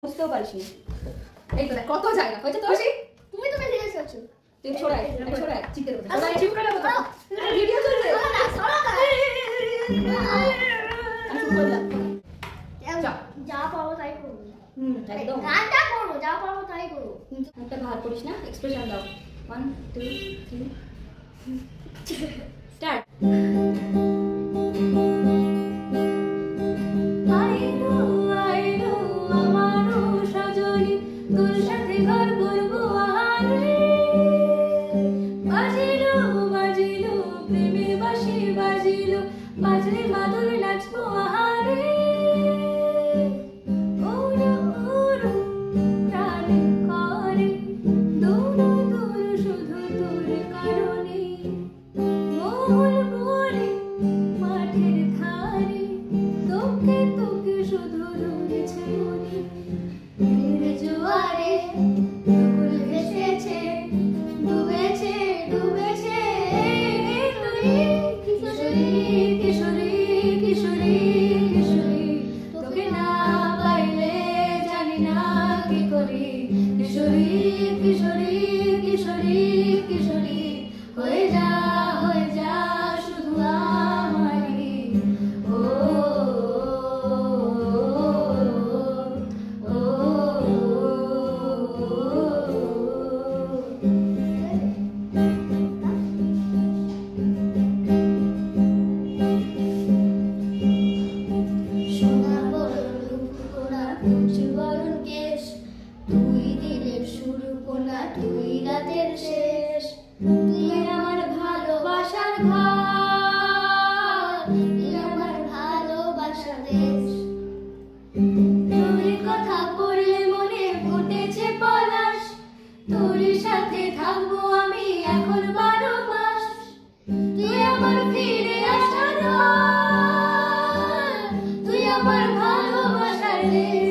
বুঝতেও পারিসনি। এই তো দেখ কত জায়গা হয়েছে তো। তুমি তো বেশি গেছ আছো। তুই ছড়াই ছড়াই চিকের কথা ছড়াই চিপকে না কথা ভিডিও চলছে না সরা আমি শুরু করলাম। যা পাবো তাই করব। একদম গানটা করো, যা পাবো তাই করো। মুখটা ভার করিস না, এক্সপ্রেশন দাও। 1 2 3 স্টার্ট। তোর সাথে ঘর করবো আরে বাজিলো বাজিলো প্রেমে বাঁশি বাজিলো বাজলে মাদল নাচবো আরে ওরো ওরো প্রাণে করে দৌড়ো দৌড়ো শুধু তোর কারণে মহল ভরে মাঠের ধারে তোকে তোকে শুধু ধরেছে মনে জোয়ারে দুকুল ভেসেছে ডুবেছে ডুবেছে তুই কিশোরী কিশোরী কিশোরী কিশোরী তোকে না পাইলে জানি না কি করি কিশোরী কিশোরী কিশোরী কিশোরী হয়ে যা শুধু আমারই ও তুই রাতের শেষ তুই আমার ভালোবাসার ঘর তুই আমার ভালোবাসার দেশ তোর কথা পড়লে মনে ফুটেছে পলাশ তোর সাথে থাকবো আমি এখন 12 মাস তুই আমার ফিরে আসার তুই আমার ভালোবাসার দেশ